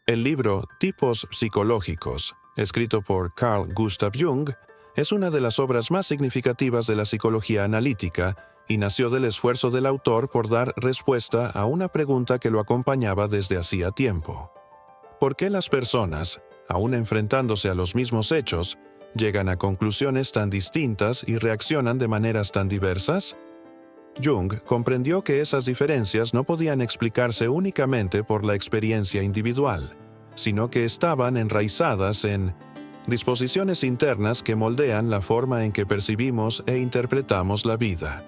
El libro Tipos psicológicos, escrito por Carl Gustav Jung, es una de las obras más significativas de la psicología analítica y nació del esfuerzo del autor por dar respuesta a una pregunta que lo acompañaba desde hacía tiempo. ¿Por qué las personas, aun enfrentándose a los mismos hechos, llegan a conclusiones tan distintas y reaccionan de maneras tan diversas? Jung comprendió que esas diferencias no podían explicarse únicamente por la experiencia individual, sino que estaban enraizadas en disposiciones internas que moldean la forma en que percibimos e interpretamos la vida.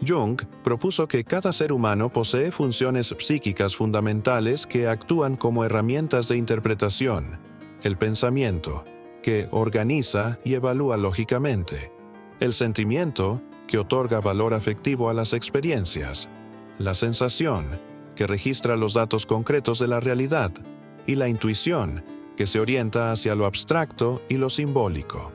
Jung propuso que cada ser humano posee funciones psíquicas fundamentales que actúan como herramientas de interpretación: el pensamiento, que organiza y evalúa lógicamente; el sentimiento, que otorga valor afectivo a las experiencias; la sensación, que registra los datos concretos de la realidad; y la intuición, que se orienta hacia lo abstracto y lo simbólico.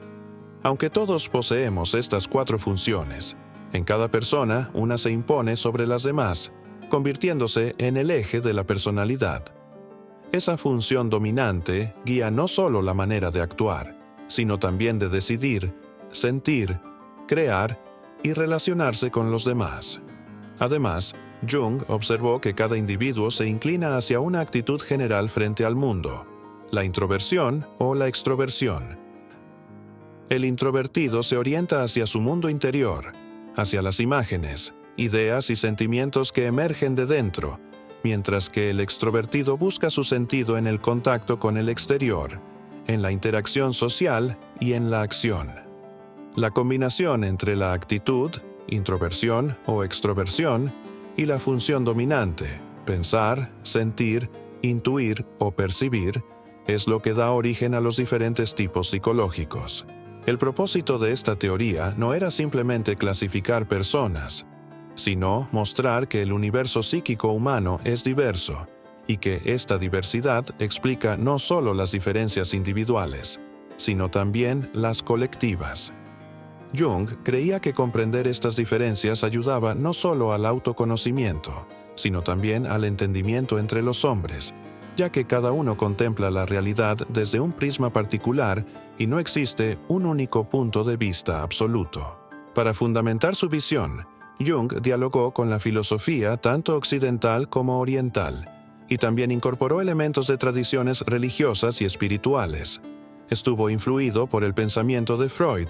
Aunque todos poseemos estas cuatro funciones, en cada persona una se impone sobre las demás, convirtiéndose en el eje de la personalidad. Esa función dominante guía no solo la manera de actuar, sino también de decidir, sentir, crear y relacionarse con los demás. Además, Jung observó que cada individuo se inclina hacia una actitud general frente al mundo: la introversión o la extroversión. El introvertido se orienta hacia su mundo interior, hacia las imágenes, ideas y sentimientos que emergen de dentro, mientras que el extrovertido busca su sentido en el contacto con el exterior, en la interacción social y en la acción. La combinación entre la actitud, introversión o extroversión, y la función dominante, pensar, sentir, intuir o percibir, es lo que da origen a los diferentes tipos psicológicos. El propósito de esta teoría no era simplemente clasificar personas, sino mostrar que el universo psíquico humano es diverso, y que esta diversidad explica no solo las diferencias individuales, sino también las colectivas. Jung creía que comprender estas diferencias ayudaba no solo al autoconocimiento, sino también al entendimiento entre los hombres, ya que cada uno contempla la realidad desde un prisma particular y no existe un único punto de vista absoluto. Para fundamentar su visión, Jung dialogó con la filosofía tanto occidental como oriental, y también incorporó elementos de tradiciones religiosas y espirituales. Estuvo influido por el pensamiento de Freud,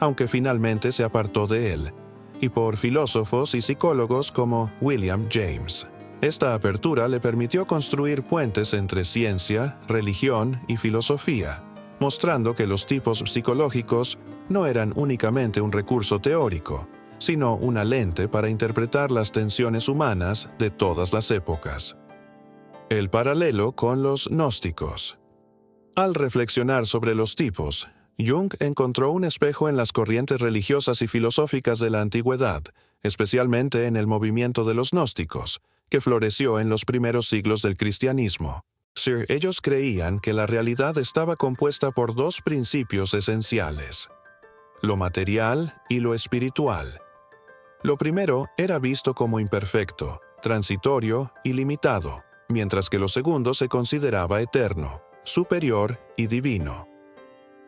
aunque finalmente se apartó de él, y por filósofos y psicólogos como William James. Esta apertura le permitió construir puentes entre ciencia, religión y filosofía, mostrando que los tipos psicológicos no eran únicamente un recurso teórico, sino una lente para interpretar las tensiones humanas de todas las épocas. El paralelo con los gnósticos. Al reflexionar sobre los tipos, Jung encontró un espejo en las corrientes religiosas y filosóficas de la antigüedad, especialmente en el movimiento de los gnósticos, que floreció en los primeros siglos del cristianismo. Ellos creían que la realidad estaba compuesta por dos principios esenciales: lo material y lo espiritual. Lo primero era visto como imperfecto, transitorio y limitado, mientras que lo segundo se consideraba eterno, superior y divino.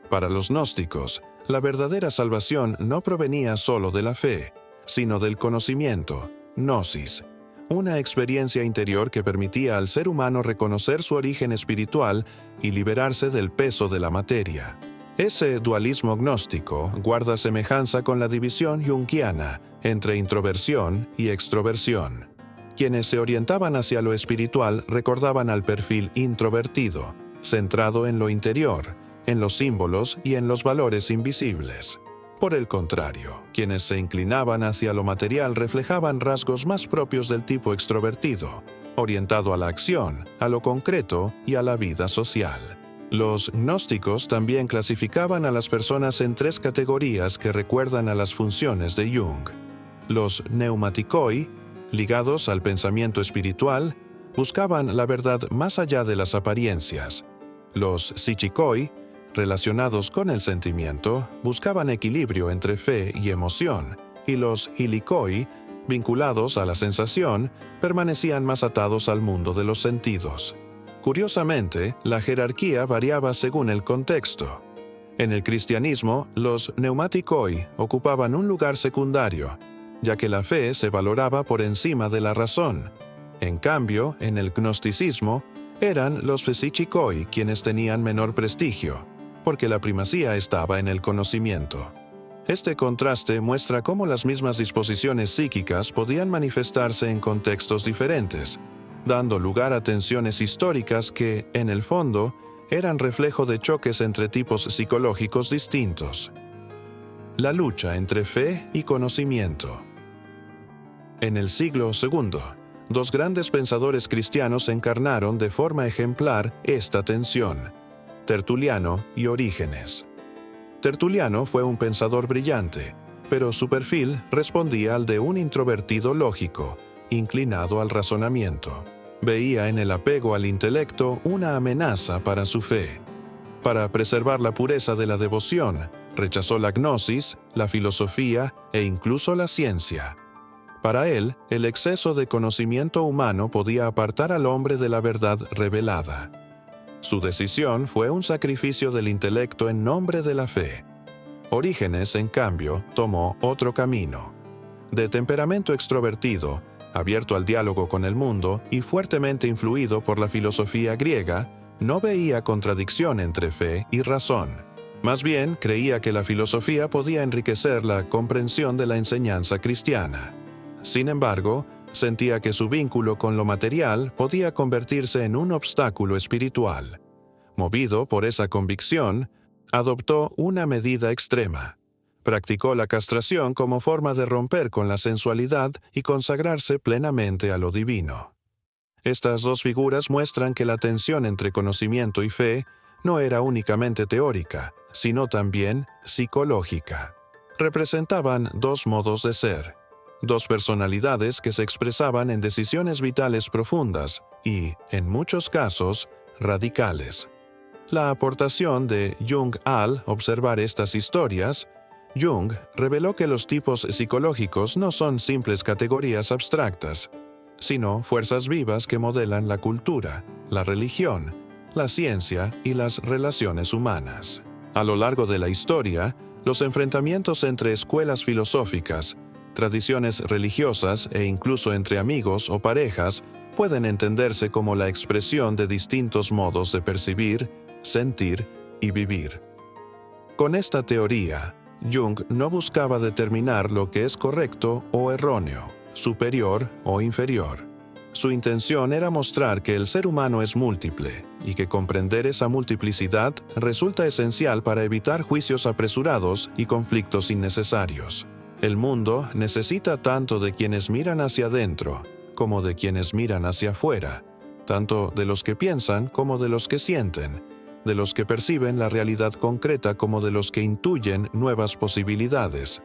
Para los gnósticos, la verdadera salvación no provenía solo de la fe, sino del conocimiento, gnosis, una experiencia interior que permitía al ser humano reconocer su origen espiritual y liberarse del peso de la materia. Ese dualismo gnóstico guarda semejanza con la división junguiana entre introversión y extroversión. Quienes se orientaban hacia lo espiritual recordaban al perfil introvertido, centrado en lo interior, en los símbolos y en los valores invisibles. Por el contrario, quienes se inclinaban hacia lo material reflejaban rasgos más propios del tipo extrovertido, orientado a la acción, a lo concreto y a la vida social. Los gnósticos también clasificaban a las personas en tres categorías que recuerdan a las funciones de Jung. Los pneumatikoi, ligados al pensamiento espiritual, buscaban la verdad más allá de las apariencias. Los psichikoi, relacionados con el sentimiento, buscaban equilibrio entre fe y emoción, y los hilikoi, vinculados a la sensación, permanecían más atados al mundo de los sentidos. Curiosamente, la jerarquía variaba según el contexto. En el cristianismo, los pneumatikoi ocupaban un lugar secundario, ya que la fe se valoraba por encima de la razón. En cambio, en el gnosticismo, eran los psichikoi quienes tenían menor prestigio, porque la primacía estaba en el conocimiento. Este contraste muestra cómo las mismas disposiciones psíquicas podían manifestarse en contextos diferentes, dando lugar a tensiones históricas que, en el fondo, eran reflejo de choques entre tipos psicológicos distintos. La lucha entre fe y conocimiento. En el siglo II, dos grandes pensadores cristianos encarnaron de forma ejemplar esta tensión: Tertuliano y Orígenes. Tertuliano fue un pensador brillante, pero su perfil respondía al de un introvertido lógico, inclinado al razonamiento. Veía en el apego al intelecto una amenaza para su fe. Para preservar la pureza de la devoción, rechazó la gnosis, la filosofía e incluso la ciencia. Para él, el exceso de conocimiento humano podía apartar al hombre de la verdad revelada. Su decisión fue un sacrificio del intelecto en nombre de la fe. Orígenes, en cambio, tomó otro camino. De temperamento extrovertido, abierto al diálogo con el mundo y fuertemente influido por la filosofía griega, no veía contradicción entre fe y razón. Más bien, creía que la filosofía podía enriquecer la comprensión de la enseñanza cristiana. Sin embargo, sentía que su vínculo con lo material podía convertirse en un obstáculo espiritual. Movido por esa convicción, adoptó una medida extrema. Practicó la castración como forma de romper con la sensualidad y consagrarse plenamente a lo divino. Estas dos figuras muestran que la tensión entre conocimiento y fe no era únicamente teórica, sino también psicológica. Representaban dos modos de ser, dos personalidades que se expresaban en decisiones vitales profundas y, en muchos casos, radicales. La aportación de Jung al observar estas historias, Jung reveló que los tipos psicológicos no son simples categorías abstractas, sino fuerzas vivas que modelan la cultura, la religión, la ciencia y las relaciones humanas. A lo largo de la historia, los enfrentamientos entre escuelas filosóficas, tradiciones religiosas e incluso entre amigos o parejas pueden entenderse como la expresión de distintos modos de percibir, sentir y vivir. Con esta teoría, Jung no buscaba determinar lo que es correcto o erróneo, superior o inferior. Su intención era mostrar que el ser humano es múltiple y que comprender esa multiplicidad resulta esencial para evitar juicios apresurados y conflictos innecesarios. El mundo necesita tanto de quienes miran hacia adentro como de quienes miran hacia afuera, tanto de los que piensan como de los que sienten, de los que perciben la realidad concreta como de los que intuyen nuevas posibilidades.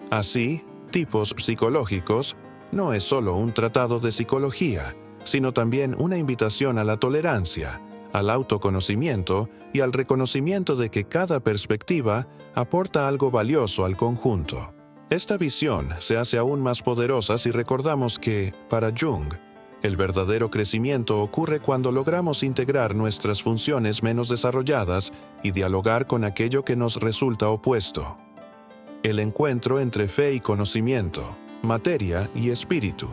Así, Tipos psicológicos no es solo un tratado de psicología, sino también una invitación a la tolerancia, al autoconocimiento y al reconocimiento de que cada perspectiva aporta algo valioso al conjunto. Esta visión se hace aún más poderosa si recordamos que, para Jung, el verdadero crecimiento ocurre cuando logramos integrar nuestras funciones menos desarrolladas y dialogar con aquello que nos resulta opuesto. El encuentro entre fe y conocimiento, materia y espíritu,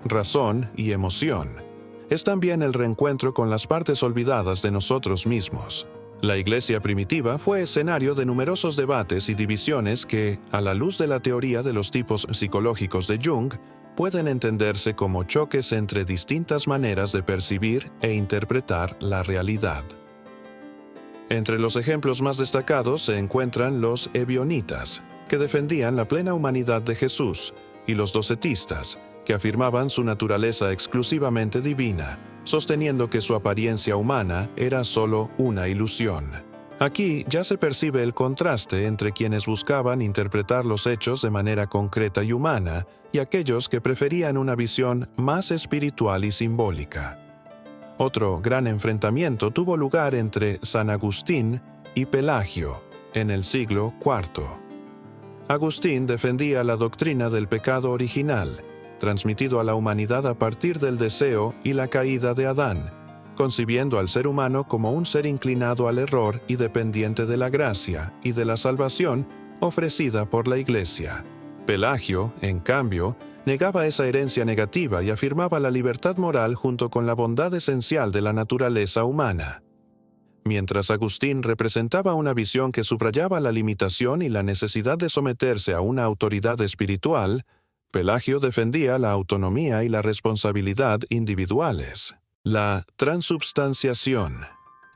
razón y emoción, es también el reencuentro con las partes olvidadas de nosotros mismos. La Iglesia primitiva fue escenario de numerosos debates y divisiones que, a la luz de la teoría de los tipos psicológicos de Jung, pueden entenderse como choques entre distintas maneras de percibir e interpretar la realidad. Entre los ejemplos más destacados se encuentran los ebionitas, que defendían la plena humanidad de Jesús, y los docetistas, que afirmaban su naturaleza exclusivamente divina, sosteniendo que su apariencia humana era solo una ilusión. Aquí ya se percibe el contraste entre quienes buscaban interpretar los hechos de manera concreta y humana y aquellos que preferían una visión más espiritual y simbólica. Otro gran enfrentamiento tuvo lugar entre San Agustín y Pelagio en el siglo IV. Agustín defendía la doctrina del pecado original, transmitido a la humanidad a partir del deseo y la caída de Adán, concibiendo al ser humano como un ser inclinado al error y dependiente de la gracia y de la salvación ofrecida por la Iglesia. Pelagio, en cambio, negaba esa herencia negativa y afirmaba la libertad moral junto con la bondad esencial de la naturaleza humana. Mientras Agustín representaba una visión que subrayaba la limitación y la necesidad de someterse a una autoridad espiritual, Pelagio defendía la autonomía y la responsabilidad individuales. La transubstanciación.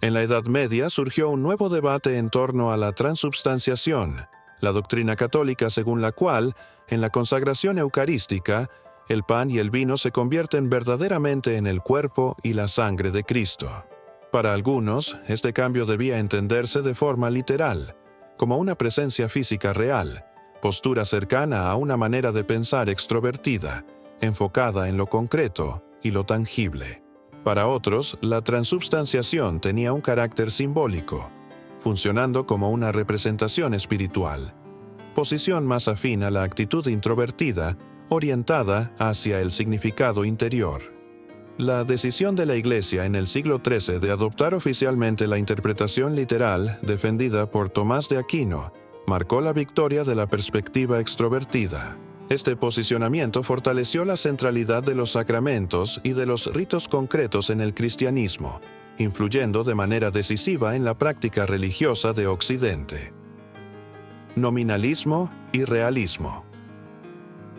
En la Edad Media surgió un nuevo debate en torno a la transubstanciación, la doctrina católica según la cual, en la consagración eucarística, el pan y el vino se convierten verdaderamente en el cuerpo y la sangre de Cristo. Para algunos, este cambio debía entenderse de forma literal, como una presencia física real, postura cercana a una manera de pensar extrovertida, enfocada en lo concreto y lo tangible. Para otros, la transubstanciación tenía un carácter simbólico, funcionando como una representación espiritual, posición más afín a la actitud introvertida, orientada hacia el significado interior. La decisión de la Iglesia en el siglo XIII de adoptar oficialmente la interpretación literal defendida por Tomás de Aquino marcó la victoria de la perspectiva extrovertida. Este posicionamiento fortaleció la centralidad de los sacramentos y de los ritos concretos en el cristianismo, influyendo de manera decisiva en la práctica religiosa de Occidente. Nominalismo y realismo.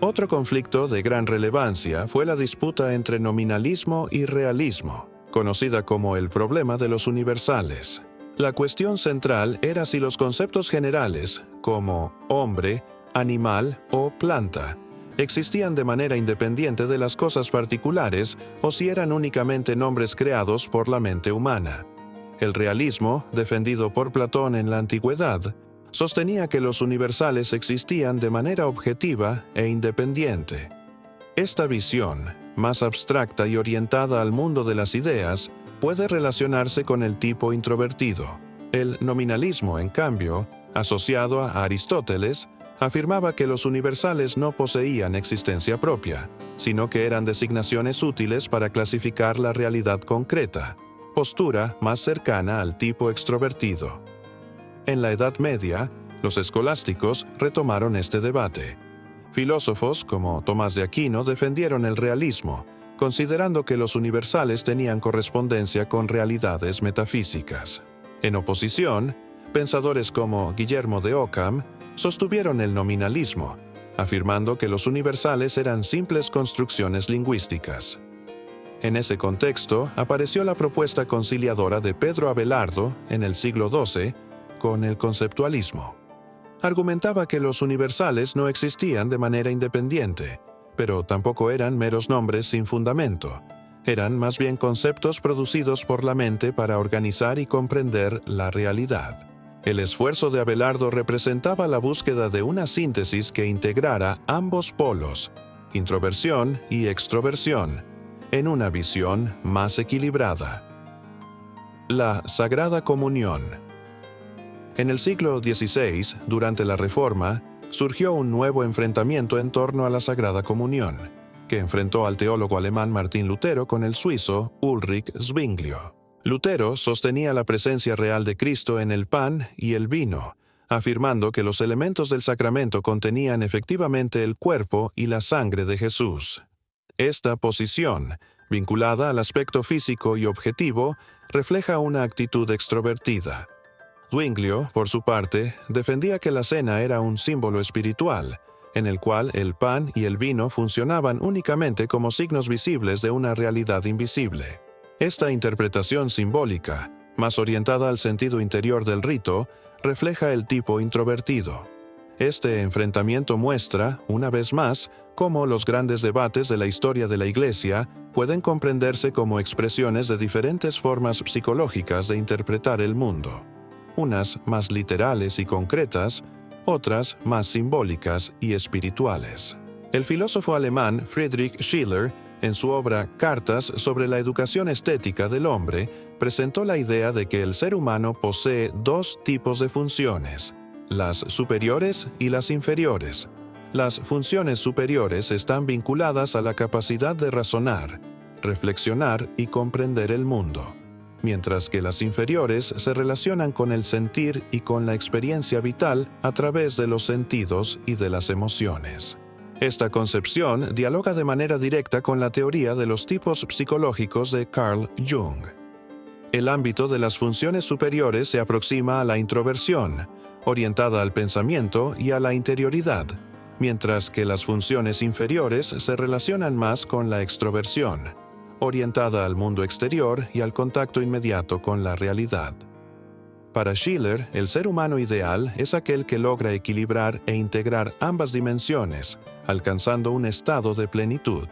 Otro conflicto de gran relevancia fue la disputa entre nominalismo y realismo, conocida como el problema de los universales. La cuestión central era si los conceptos generales, como hombre, animal o planta, existían de manera independiente de las cosas particulares o si eran únicamente nombres creados por la mente humana. El realismo, defendido por Platón en la antigüedad, sostenía que los universales existían de manera objetiva e independiente. Esta visión, más abstracta y orientada al mundo de las ideas, puede relacionarse con el tipo introvertido. El nominalismo, en cambio, asociado a Aristóteles, afirmaba que los universales no poseían existencia propia, sino que eran designaciones útiles para clasificar la realidad concreta, postura más cercana al tipo extrovertido. En la Edad Media, los escolásticos retomaron este debate. Filósofos como Tomás de Aquino defendieron el realismo, considerando que los universales tenían correspondencia con realidades metafísicas. En oposición, pensadores como Guillermo de Ockham sostuvieron el nominalismo, afirmando que los universales eran simples construcciones lingüísticas. En ese contexto apareció la propuesta conciliadora de Pedro Abelardo en el siglo XII con el conceptualismo. Argumentaba que los universales no existían de manera independiente, pero tampoco eran meros nombres sin fundamento. Eran más bien conceptos producidos por la mente para organizar y comprender la realidad. El esfuerzo de Abelardo representaba la búsqueda de una síntesis que integrara ambos polos, introversión y extroversión, en una visión más equilibrada. La Sagrada Comunión. En el siglo XVI, durante la Reforma, surgió un nuevo enfrentamiento en torno a la Sagrada Comunión, que enfrentó al teólogo alemán Martín Lutero con el suizo Ulrich Zwinglio. Lutero sostenía la presencia real de Cristo en el pan y el vino, afirmando que los elementos del sacramento contenían efectivamente el cuerpo y la sangre de Jesús. Esta posición, vinculada al aspecto físico y objetivo, refleja una actitud extrovertida. Zwinglio, por su parte, defendía que la cena era un símbolo espiritual, en el cual el pan y el vino funcionaban únicamente como signos visibles de una realidad invisible. Esta interpretación simbólica, más orientada al sentido interior del rito, refleja el tipo introvertido. Este enfrentamiento muestra, una vez más, cómo los grandes debates de la historia de la Iglesia pueden comprenderse como expresiones de diferentes formas psicológicas de interpretar el mundo. Unas más literales y concretas, otras más simbólicas y espirituales. El filósofo alemán Friedrich Schiller, en su obra Cartas sobre la educación estética del hombre, presentó la idea de que el ser humano posee dos tipos de funciones, las superiores y las inferiores. Las funciones superiores están vinculadas a la capacidad de razonar, reflexionar y comprender el mundo, mientras que las inferiores se relacionan con el sentir y con la experiencia vital a través de los sentidos y de las emociones. Esta concepción dialoga de manera directa con la teoría de los tipos psicológicos de Carl Jung. El ámbito de las funciones superiores se aproxima a la introversión, orientada al pensamiento y a la interioridad, mientras que las funciones inferiores se relacionan más con la extroversión, orientada al mundo exterior y al contacto inmediato con la realidad. Para Schiller, el ser humano ideal es aquel que logra equilibrar e integrar ambas dimensiones, alcanzando un estado de plenitud.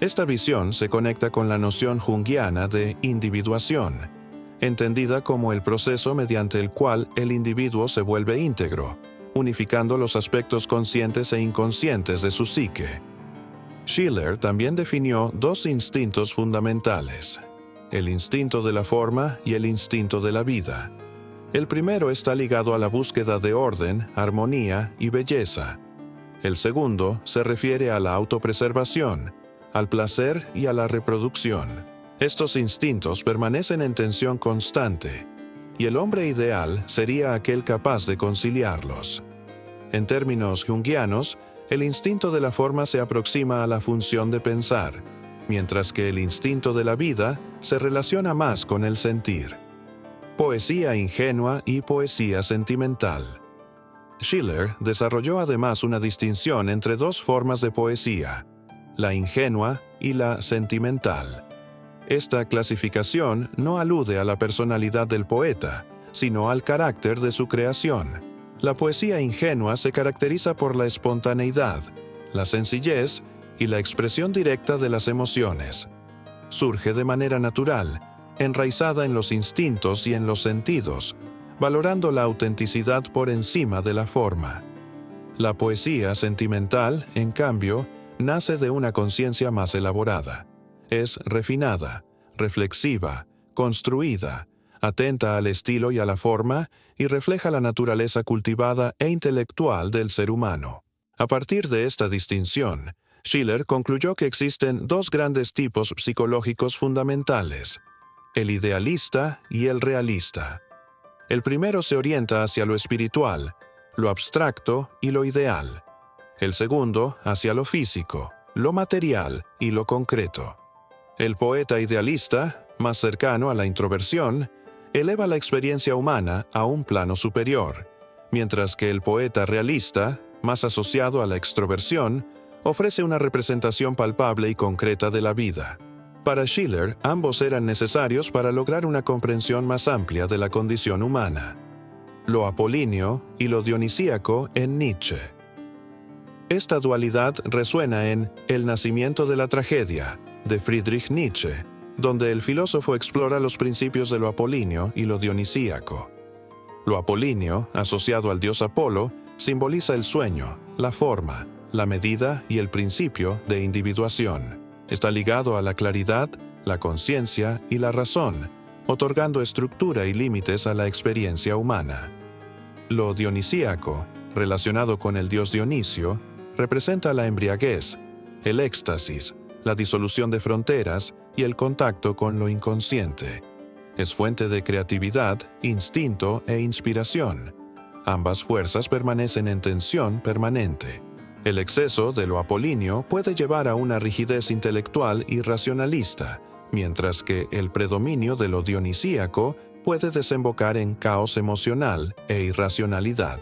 Esta visión se conecta con la noción junguiana de individuación, entendida como el proceso mediante el cual el individuo se vuelve íntegro, unificando los aspectos conscientes e inconscientes de su psique. Schiller también definió dos instintos fundamentales: el instinto de la forma y el instinto de la vida. El primero está ligado a la búsqueda de orden, armonía y belleza. El segundo se refiere a la autopreservación, al placer y a la reproducción. Estos instintos permanecen en tensión constante, y el hombre ideal sería aquel capaz de conciliarlos. En términos junguianos, el instinto de la forma se aproxima a la función de pensar, mientras que el instinto de la vida se relaciona más con el sentir. Poesía ingenua y poesía sentimental. Schiller desarrolló además una distinción entre dos formas de poesía, la ingenua y la sentimental. Esta clasificación no alude a la personalidad del poeta, sino al carácter de su creación. La poesía ingenua se caracteriza por la espontaneidad, la sencillez y la expresión directa de las emociones. Surge de manera natural, enraizada en los instintos y en los sentidos, valorando la autenticidad por encima de la forma. La poesía sentimental, en cambio, nace de una conciencia más elaborada. Es refinada, reflexiva, construida, atenta al estilo y a la forma, y refleja la naturaleza cultivada e intelectual del ser humano. A partir de esta distinción, Schiller concluyó que existen dos grandes tipos psicológicos fundamentales: el idealista y el realista. El primero se orienta hacia lo espiritual, lo abstracto y lo ideal. El segundo hacia lo físico, lo material y lo concreto. El poeta idealista, más cercano a la introversión, eleva la experiencia humana a un plano superior, mientras que el poeta realista, más asociado a la extroversión, ofrece una representación palpable y concreta de la vida. Para Schiller, ambos eran necesarios para lograr una comprensión más amplia de la condición humana. Lo apolíneo y lo dionisíaco en Nietzsche. Esta dualidad resuena en El nacimiento de la tragedia, de Friedrich Nietzsche, donde el filósofo explora los principios de lo apolíneo y lo dionisíaco. Lo apolíneo, asociado al dios Apolo, simboliza el sueño, la forma, la medida y el principio de individuación. Está ligado a la claridad, la conciencia y la razón, otorgando estructura y límites a la experiencia humana. Lo dionisíaco, relacionado con el dios Dionisio, representa la embriaguez, el éxtasis, la disolución de fronteras y el contacto con lo inconsciente. Es fuente de creatividad, instinto e inspiración. Ambas fuerzas permanecen en tensión permanente. El exceso de lo apolíneo puede llevar a una rigidez intelectual y racionalista, mientras que el predominio de lo dionisíaco puede desembocar en caos emocional e irracionalidad.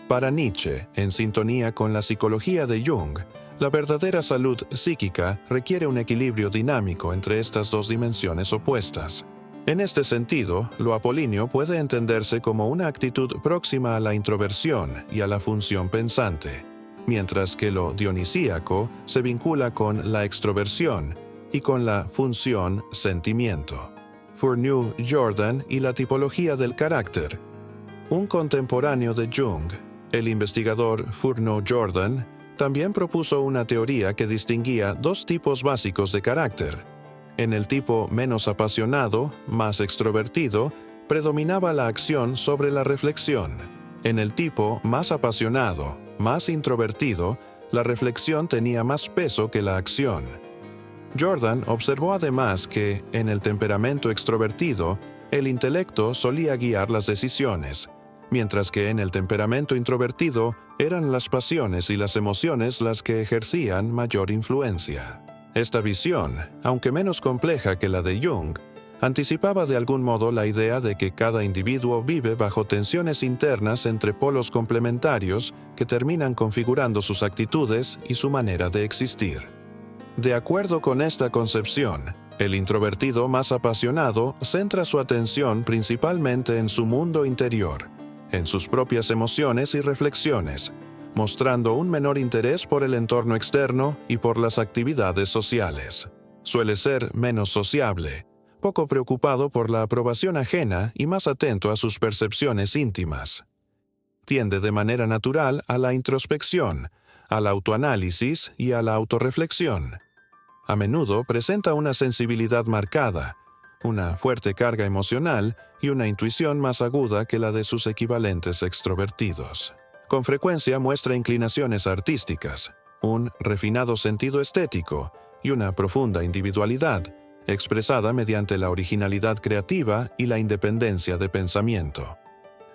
Para Nietzsche, en sintonía con la psicología de Jung, la verdadera salud psíquica requiere un equilibrio dinámico entre estas dos dimensiones opuestas. En este sentido, lo apolíneo puede entenderse como una actitud próxima a la introversión y a la función pensante, mientras que lo dionisíaco se vincula con la extroversión y con la función sentimiento. Fourneau Jordan y la tipología del carácter. Un contemporáneo de Jung, el investigador Fourneau Jordan, también propuso una teoría que distinguía dos tipos básicos de carácter. En el tipo menos apasionado, más extrovertido, predominaba la acción sobre la reflexión. En el tipo más apasionado, más introvertido, la reflexión tenía más peso que la acción. Jordan observó además que, en el temperamento extrovertido, el intelecto solía guiar las decisiones, mientras que en el temperamento introvertido eran las pasiones y las emociones las que ejercían mayor influencia. Esta visión, aunque menos compleja que la de Jung, anticipaba de algún modo la idea de que cada individuo vive bajo tensiones internas entre polos complementarios que terminan configurando sus actitudes y su manera de existir. De acuerdo con esta concepción, el introvertido más apasionado centra su atención principalmente en su mundo interior, en sus propias emociones y reflexiones, mostrando un menor interés por el entorno externo y por las actividades sociales. Suele ser menos sociable, poco preocupado por la aprobación ajena y más atento a sus percepciones íntimas. Tiende de manera natural a la introspección, al autoanálisis y a la autorreflexión. A menudo presenta una sensibilidad marcada, una fuerte carga emocional y una intuición más aguda que la de sus equivalentes extrovertidos. Con frecuencia muestra inclinaciones artísticas, un refinado sentido estético y una profunda individualidad, expresada mediante la originalidad creativa y la independencia de pensamiento.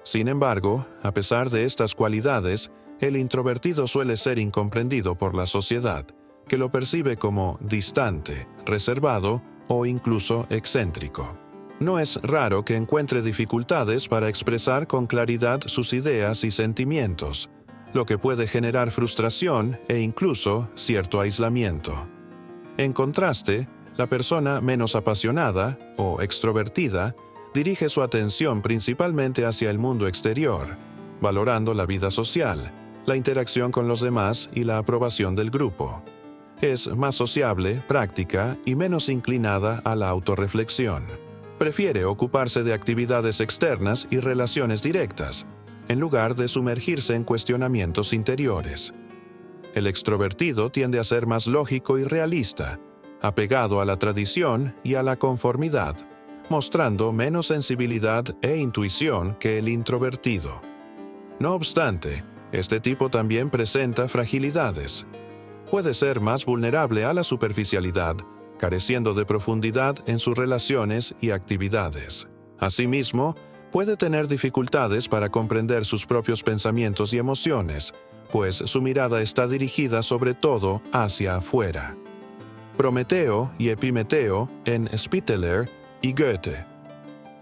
Sin embargo, a pesar de estas cualidades, el introvertido suele ser incomprendido por la sociedad, que lo percibe como distante, reservado o incluso excéntrico. No es raro que encuentre dificultades para expresar con claridad sus ideas y sentimientos, lo que puede generar frustración e incluso cierto aislamiento. En contraste, la persona menos apasionada o extrovertida dirige su atención principalmente hacia el mundo exterior, valorando la vida social, la interacción con los demás y la aprobación del grupo. Es más sociable, práctica y menos inclinada a la autorreflexión. Prefiere ocuparse de actividades externas y relaciones directas, en lugar de sumergirse en cuestionamientos interiores. El extrovertido tiende a ser más lógico y realista, apegado a la tradición y a la conformidad, mostrando menos sensibilidad e intuición que el introvertido. No obstante, este tipo también presenta fragilidades. Puede ser más vulnerable a la superficialidad, careciendo de profundidad en sus relaciones y actividades. Asimismo, puede tener dificultades para comprender sus propios pensamientos y emociones, pues su mirada está dirigida sobre todo hacia afuera. Prometeo y Epimeteo en Spitteler y Goethe.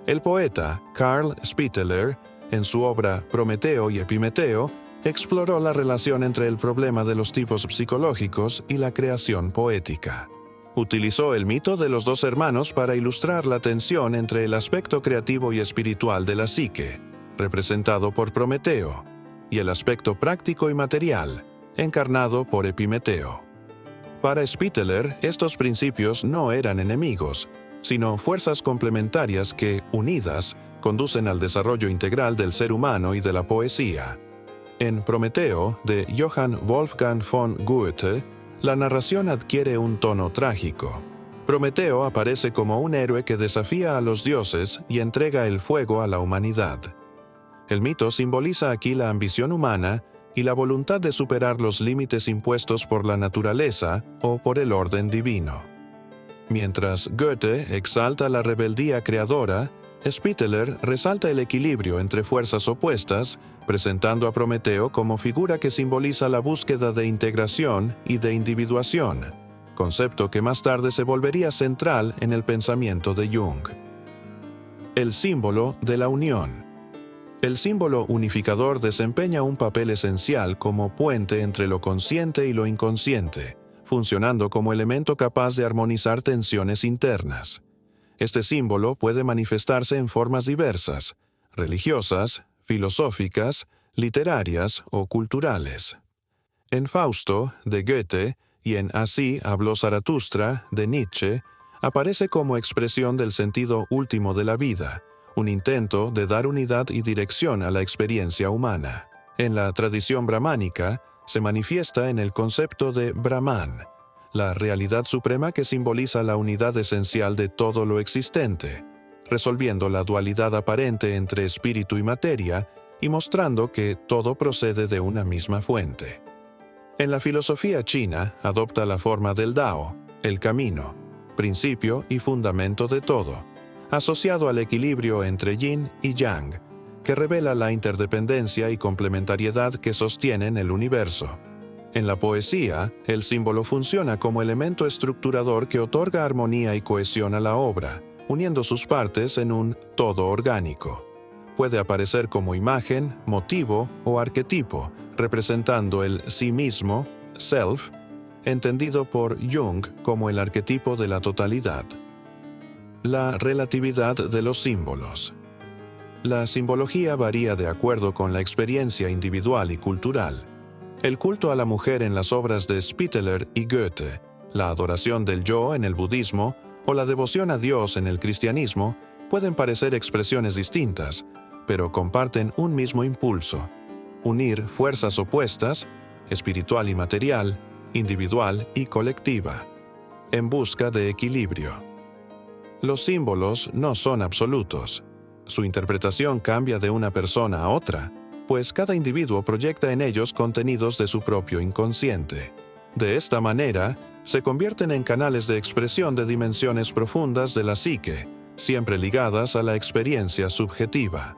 El poeta Carl Spitteler, en su obra Prometeo y Epimeteo, exploró la relación entre el problema de los tipos psicológicos y la creación poética. Utilizó el mito de los dos hermanos para ilustrar la tensión entre el aspecto creativo y espiritual de la psique, representado por Prometeo, y el aspecto práctico y material, encarnado por Epimeteo. Para Spitteler, estos principios no eran enemigos, sino fuerzas complementarias que, unidas, conducen al desarrollo integral del ser humano y de la poesía. En Prometeo, de Johann Wolfgang von Goethe, la narración adquiere un tono trágico. Prometeo aparece como un héroe que desafía a los dioses y entrega el fuego a la humanidad. El mito simboliza aquí la ambición humana y la voluntad de superar los límites impuestos por la naturaleza o por el orden divino. Mientras Goethe exalta la rebeldía creadora, Spitteler resalta el equilibrio entre fuerzas opuestas, presentando a Prometeo como figura que simboliza la búsqueda de integración y de individuación, concepto que más tarde se volvería central en el pensamiento de Jung. El símbolo de la unión. El símbolo unificador desempeña un papel esencial como puente entre lo consciente y lo inconsciente, funcionando como elemento capaz de armonizar tensiones internas. Este símbolo puede manifestarse en formas diversas, religiosas, filosóficas, literarias o culturales. En Fausto, de Goethe, y en Así habló Zaratustra, de Nietzsche, aparece como expresión del sentido último de la vida, un intento de dar unidad y dirección a la experiencia humana. En la tradición brahmánica, se manifiesta en el concepto de Brahman, la realidad suprema que simboliza la unidad esencial de todo lo existente, resolviendo la dualidad aparente entre espíritu y materia y mostrando que todo procede de una misma fuente. En la filosofía china adopta la forma del Dao, el camino, principio y fundamento de todo, asociado al equilibrio entre yin y yang, que revela la interdependencia y complementariedad que sostienen el universo. En la poesía, el símbolo funciona como elemento estructurador que otorga armonía y cohesión a la obra, uniendo sus partes en un todo orgánico. Puede aparecer como imagen, motivo o arquetipo, representando el sí mismo, self, entendido por Jung como el arquetipo de la totalidad. La relatividad de los símbolos. La simbología varía de acuerdo con la experiencia individual y cultural. El culto a la mujer en las obras de Spitteler y Goethe, la adoración del yo en el budismo o la devoción a Dios en el cristianismo pueden parecer expresiones distintas, pero comparten un mismo impulso: unir fuerzas opuestas, espiritual y material, individual y colectiva, en busca de equilibrio. Los símbolos no son absolutos. Su interpretación cambia de una persona a otra, pues cada individuo proyecta en ellos contenidos de su propio inconsciente. De esta manera, se convierten en canales de expresión de dimensiones profundas de la psique, siempre ligadas a la experiencia subjetiva.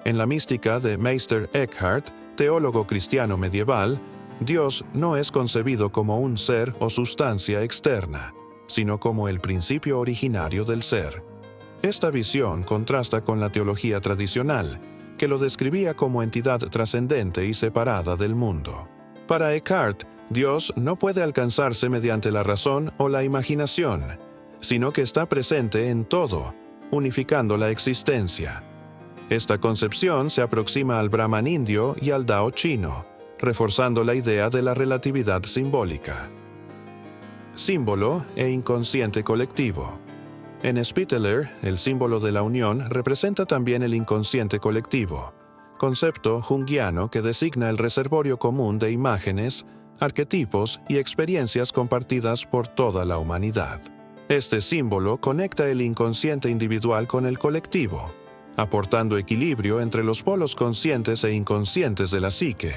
En la mística de Meister Eckhart, teólogo cristiano medieval, Dios no es concebido como un ser o sustancia externa, sino como el principio originario del ser. Esta visión contrasta con la teología tradicional, que lo describía como entidad trascendente y separada del mundo. Para Eckhart, Dios no puede alcanzarse mediante la razón o la imaginación, sino que está presente en todo, unificando la existencia. Esta concepción se aproxima al Brahman indio y al Dao chino, reforzando la idea de la relatividad simbólica. Símbolo e inconsciente colectivo. En Spitteler, el símbolo de la unión representa también el inconsciente colectivo, concepto junguiano que designa el reservorio común de imágenes, arquetipos y experiencias compartidas por toda la humanidad. Este símbolo conecta el inconsciente individual con el colectivo, aportando equilibrio entre los polos conscientes e inconscientes de la psique.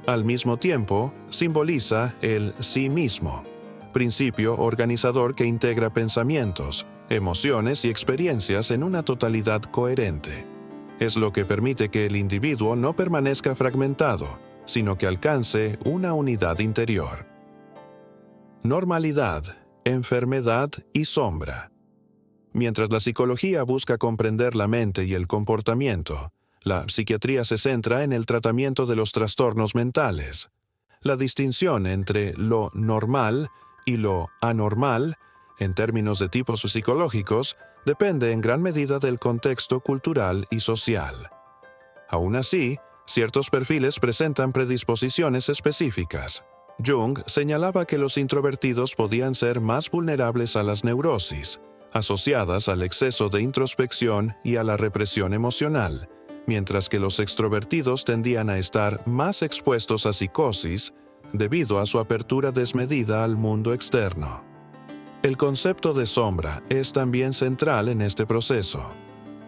Al mismo tiempo, simboliza el sí mismo, principio organizador que integra pensamientos, emociones y experiencias en una totalidad coherente. Es lo que permite que el individuo no permanezca fragmentado, sino que alcance una unidad interior. Normalidad, enfermedad y sombra. Mientras la psicología busca comprender la mente y el comportamiento, la psiquiatría se centra en el tratamiento de los trastornos mentales. La distinción entre lo normal y lo anormal, en términos de tipos psicológicos, depende en gran medida del contexto cultural y social. Aún así, ciertos perfiles presentan predisposiciones específicas. Jung señalaba que los introvertidos podían ser más vulnerables a las neurosis, asociadas al exceso de introspección y a la represión emocional, mientras que los extrovertidos tendían a estar más expuestos a psicosis debido a su apertura desmedida al mundo externo. El concepto de sombra es también central en este proceso.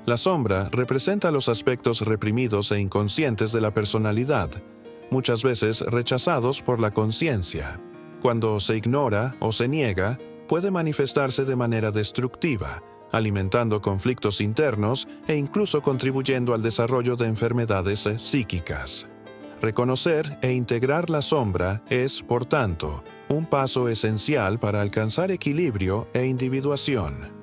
La sombra representa los aspectos reprimidos e inconscientes de la personalidad, muchas veces rechazados por la conciencia. Cuando se ignora o se niega, puede manifestarse de manera destructiva, alimentando conflictos internos e incluso contribuyendo al desarrollo de enfermedades psíquicas. Reconocer e integrar la sombra es, por tanto, un paso esencial para alcanzar equilibrio e individuación.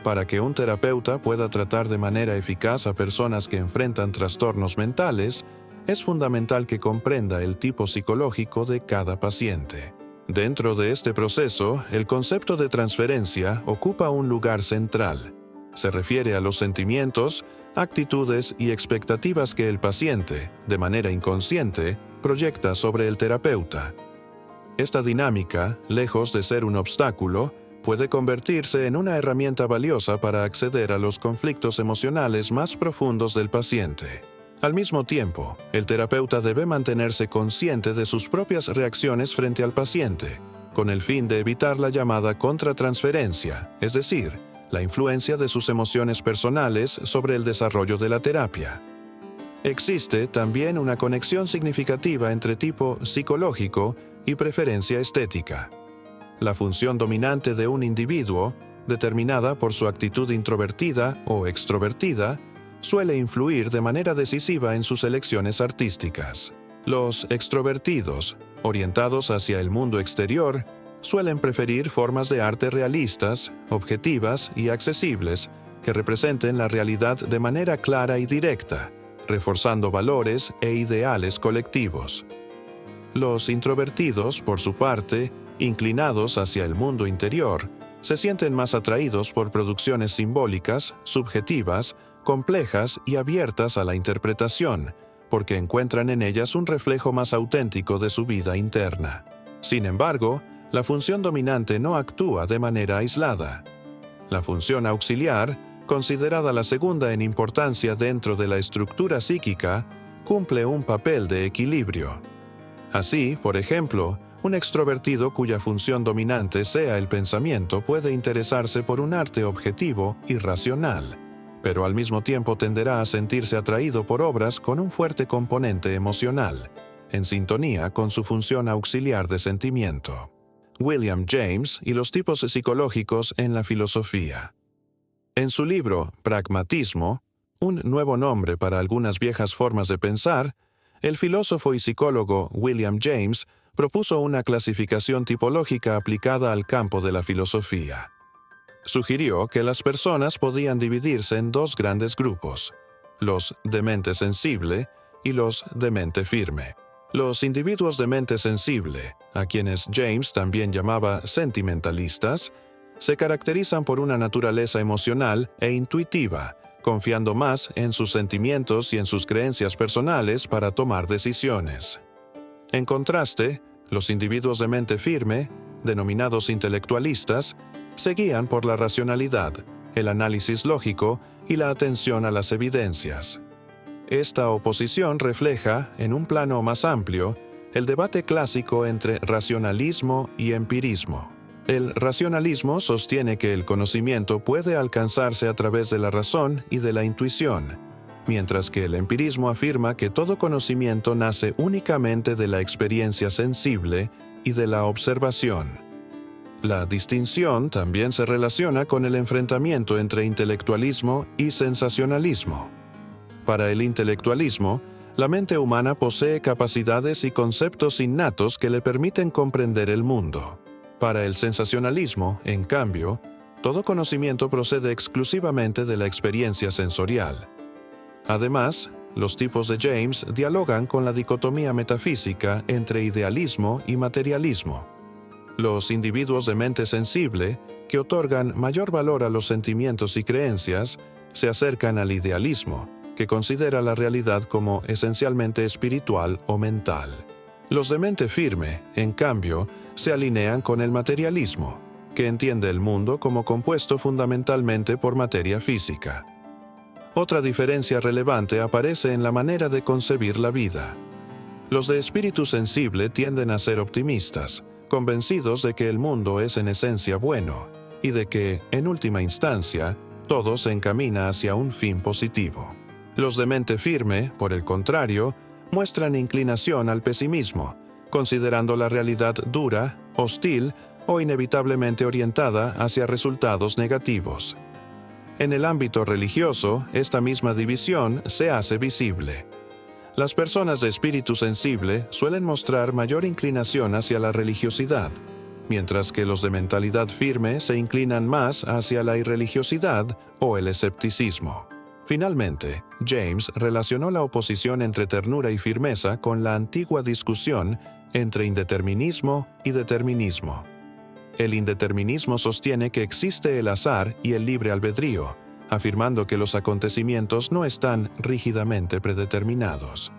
Para que un terapeuta pueda tratar de manera eficaz a personas que enfrentan trastornos mentales, es fundamental que comprenda el tipo psicológico de cada paciente. Dentro de este proceso, el concepto de transferencia ocupa un lugar central. Se refiere a los sentimientos, actitudes y expectativas que el paciente, de manera inconsciente, proyecta sobre el terapeuta. Esta dinámica, lejos de ser un obstáculo, puede convertirse en una herramienta valiosa para acceder a los conflictos emocionales más profundos del paciente. Al mismo tiempo, el terapeuta debe mantenerse consciente de sus propias reacciones frente al paciente, con el fin de evitar la llamada contratransferencia, es decir, la influencia de sus emociones personales sobre el desarrollo de la terapia. Existe también una conexión significativa entre tipo psicológico y preferencia estética. La función dominante de un individuo, determinada por su actitud introvertida o extrovertida, suele influir de manera decisiva en sus elecciones artísticas. Los extrovertidos, orientados hacia el mundo exterior, suelen preferir formas de arte realistas, objetivas y accesibles que representen la realidad de manera clara y directa, reforzando valores e ideales colectivos. Los introvertidos, por su parte, inclinados hacia el mundo interior, se sienten más atraídos por producciones simbólicas, subjetivas, complejas y abiertas a la interpretación, porque encuentran en ellas un reflejo más auténtico de su vida interna. Sin embargo, la función dominante no actúa de manera aislada. La función auxiliar, considerada la segunda en importancia dentro de la estructura psíquica, cumple un papel de equilibrio. Así, por ejemplo, un extrovertido cuya función dominante sea el pensamiento puede interesarse por un arte objetivo y racional, pero al mismo tiempo tenderá a sentirse atraído por obras con un fuerte componente emocional, en sintonía con su función auxiliar de sentimiento. William James y los tipos psicológicos en la filosofía. En su libro Pragmatismo, un nuevo nombre para algunas viejas formas de pensar, el filósofo y psicólogo William James propuso una clasificación tipológica aplicada al campo de la filosofía. Sugirió que las personas podían dividirse en dos grandes grupos, los de mente sensible y los de mente firme. Los individuos de mente sensible, a quienes James también llamaba sentimentalistas, se caracterizan por una naturaleza emocional e intuitiva, confiando más en sus sentimientos y en sus creencias personales para tomar decisiones. En contraste, los individuos de mente firme, denominados intelectualistas, se guían por la racionalidad, el análisis lógico y la atención a las evidencias. Esta oposición refleja, en un plano más amplio, el debate clásico entre racionalismo y empirismo. El racionalismo sostiene que el conocimiento puede alcanzarse a través de la razón y de la intuición, mientras que el empirismo afirma que todo conocimiento nace únicamente de la experiencia sensible y de la observación. La distinción también se relaciona con el enfrentamiento entre intelectualismo y sensacionalismo. Para el intelectualismo, la mente humana posee capacidades y conceptos innatos que le permiten comprender el mundo. Para el sensacionalismo, en cambio, todo conocimiento procede exclusivamente de la experiencia sensorial. Además, los tipos de James dialogan con la dicotomía metafísica entre idealismo y materialismo. Los individuos de mente sensible, que otorgan mayor valor a los sentimientos y creencias, se acercan al idealismo, que considera la realidad como esencialmente espiritual o mental. Los de mente firme, en cambio, se alinean con el materialismo, que entiende el mundo como compuesto fundamentalmente por materia física. Otra diferencia relevante aparece en la manera de concebir la vida. Los de espíritu sensible tienden a ser optimistas, convencidos de que el mundo es en esencia bueno, y de que, en última instancia, todo se encamina hacia un fin positivo. Los de mente firme, por el contrario, muestran inclinación al pesimismo, considerando la realidad dura, hostil o inevitablemente orientada hacia resultados negativos. En el ámbito religioso, esta misma división se hace visible. Las personas de espíritu sensible suelen mostrar mayor inclinación hacia la religiosidad, mientras que los de mentalidad firme se inclinan más hacia la irreligiosidad o el escepticismo. Finalmente, James relacionó la oposición entre ternura y firmeza con la antigua discusión entre indeterminismo y determinismo. El indeterminismo sostiene que existe el azar y el libre albedrío, afirmando que los acontecimientos no están rígidamente predeterminados.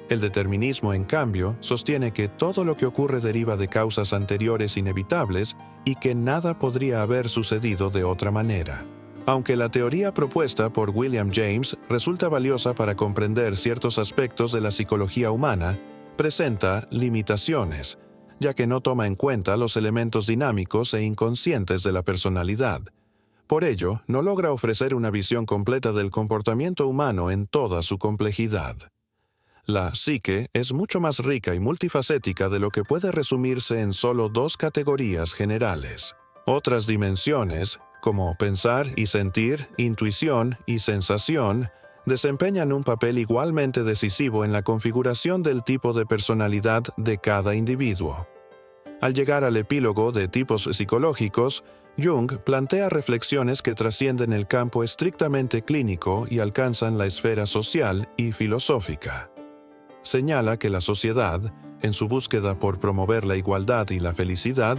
El determinismo, en cambio, sostiene que todo lo que ocurre deriva de causas anteriores inevitables y que nada podría haber sucedido de otra manera. Aunque la teoría propuesta por William James resulta valiosa para comprender ciertos aspectos de la psicología humana, presenta limitaciones, ya que no toma en cuenta los elementos dinámicos e inconscientes de la personalidad. Por ello, no logra ofrecer una visión completa del comportamiento humano en toda su complejidad. La psique es mucho más rica y multifacética de lo que puede resumirse en solo dos categorías generales. Otras dimensiones, como pensar y sentir, intuición y sensación, desempeñan un papel igualmente decisivo en la configuración del tipo de personalidad de cada individuo. Al llegar al epílogo de tipos psicológicos, Jung plantea reflexiones que trascienden el campo estrictamente clínico y alcanzan la esfera social y filosófica. Señala que la sociedad, en su búsqueda por promover la igualdad y la felicidad,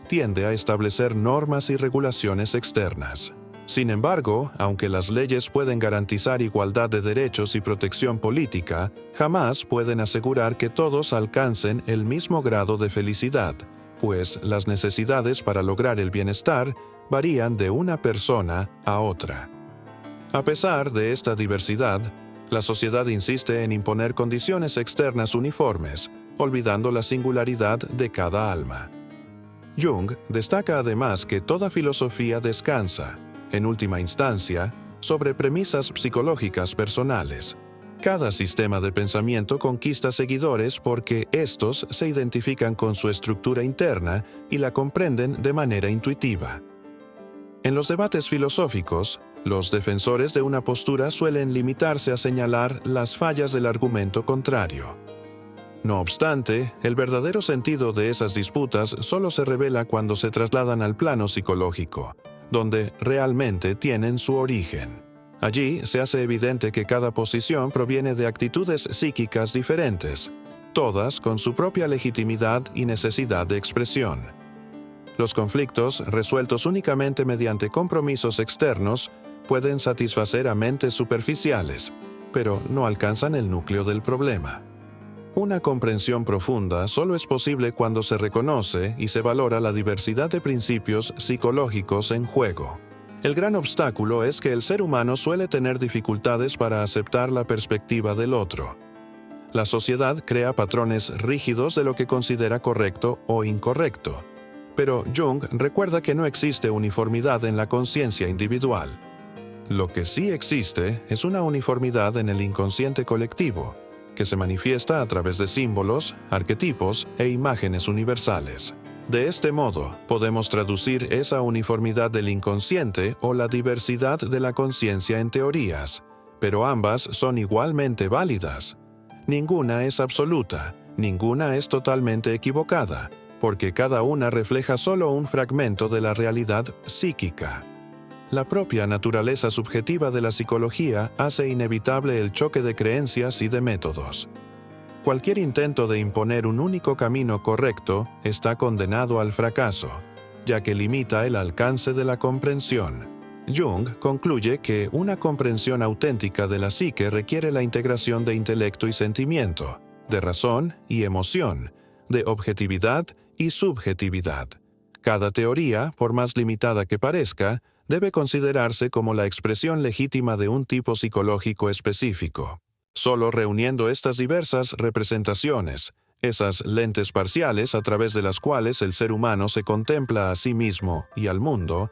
tiende a establecer normas y regulaciones externas. Sin embargo, aunque las leyes pueden garantizar igualdad de derechos y protección política, jamás pueden asegurar que todos alcancen el mismo grado de felicidad, pues las necesidades para lograr el bienestar varían de una persona a otra. A pesar de esta diversidad, la sociedad insiste en imponer condiciones externas uniformes, olvidando la singularidad de cada alma. Jung destaca además que toda filosofía descansa, en última instancia, sobre premisas psicológicas personales. Cada sistema de pensamiento conquista seguidores porque estos se identifican con su estructura interna y la comprenden de manera intuitiva. En los debates filosóficos, los defensores de una postura suelen limitarse a señalar las fallas del argumento contrario. No obstante, el verdadero sentido de esas disputas solo se revela cuando se trasladan al plano psicológico, donde realmente tienen su origen. Allí se hace evidente que cada posición proviene de actitudes psíquicas diferentes, todas con su propia legitimidad y necesidad de expresión. Los conflictos, resueltos únicamente mediante compromisos externos, pueden satisfacer a mentes superficiales, pero no alcanzan el núcleo del problema. Una comprensión profunda solo es posible cuando se reconoce y se valora la diversidad de principios psicológicos en juego. El gran obstáculo es que el ser humano suele tener dificultades para aceptar la perspectiva del otro. La sociedad crea patrones rígidos de lo que considera correcto o incorrecto, pero Jung recuerda que no existe uniformidad en la conciencia individual. Lo que sí existe es una uniformidad en el inconsciente colectivo, que se manifiesta a través de símbolos, arquetipos e imágenes universales. De este modo, podemos traducir esa uniformidad del inconsciente o la diversidad de la conciencia en teorías, pero ambas son igualmente válidas. Ninguna es absoluta, ninguna es totalmente equivocada, porque cada una refleja solo un fragmento de la realidad psíquica. La propia naturaleza subjetiva de la psicología hace inevitable el choque de creencias y de métodos. Cualquier intento de imponer un único camino correcto está condenado al fracaso, ya que limita el alcance de la comprensión. Jung concluye que una comprensión auténtica de la psique requiere la integración de intelecto y sentimiento, de razón y emoción, de objetividad y subjetividad. Cada teoría, por más limitada que parezca, debe considerarse como la expresión legítima de un tipo psicológico específico. Solo reuniendo estas diversas representaciones, esas lentes parciales a través de las cuales el ser humano se contempla a sí mismo y al mundo,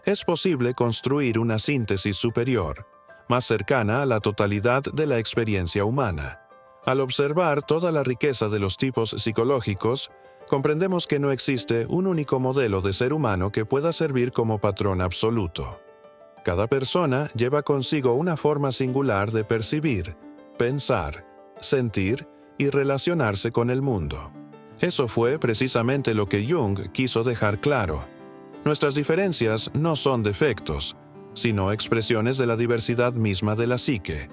es posible construir una síntesis superior, más cercana a la totalidad de la experiencia humana. Al observar toda la riqueza de los tipos psicológicos, comprendemos que no existe un único modelo de ser humano que pueda servir como patrón absoluto. Cada persona lleva consigo una forma singular de percibir, pensar, sentir y relacionarse con el mundo. Eso fue precisamente lo que Jung quiso dejar claro. Nuestras diferencias no son defectos, sino expresiones de la diversidad misma de la psique.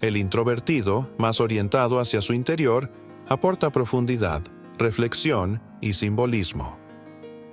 El introvertido, más orientado hacia su interior, aporta profundidad, reflexión y simbolismo.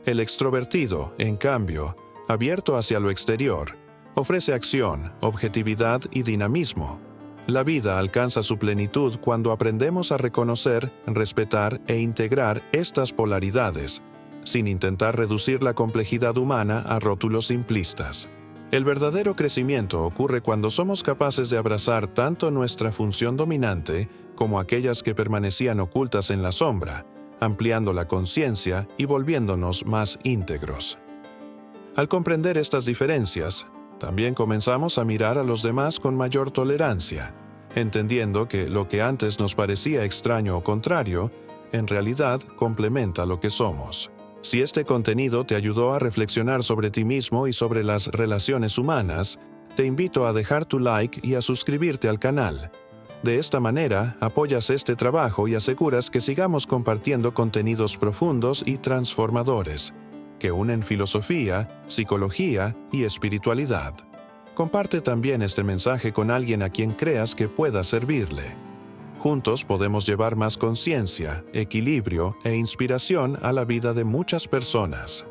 El extrovertido, en cambio, abierto hacia lo exterior, ofrece acción, objetividad y dinamismo. La vida alcanza su plenitud cuando aprendemos a reconocer, respetar e integrar estas polaridades, sin intentar reducir la complejidad humana a rótulos simplistas. El verdadero crecimiento ocurre cuando somos capaces de abrazar tanto nuestra función dominante como aquellas que permanecían ocultas en la sombra, ampliando la conciencia y volviéndonos más íntegros. Al comprender estas diferencias, también comenzamos a mirar a los demás con mayor tolerancia, entendiendo que lo que antes nos parecía extraño o contrario, en realidad complementa lo que somos. Si este contenido te ayudó a reflexionar sobre ti mismo y sobre las relaciones humanas, te invito a dejar tu like y a suscribirte al canal. De esta manera, apoyas este trabajo y aseguras que sigamos compartiendo contenidos profundos y transformadores, que unen filosofía, psicología y espiritualidad. Comparte también este mensaje con alguien a quien creas que pueda servirle. Juntos podemos llevar más conciencia, equilibrio e inspiración a la vida de muchas personas.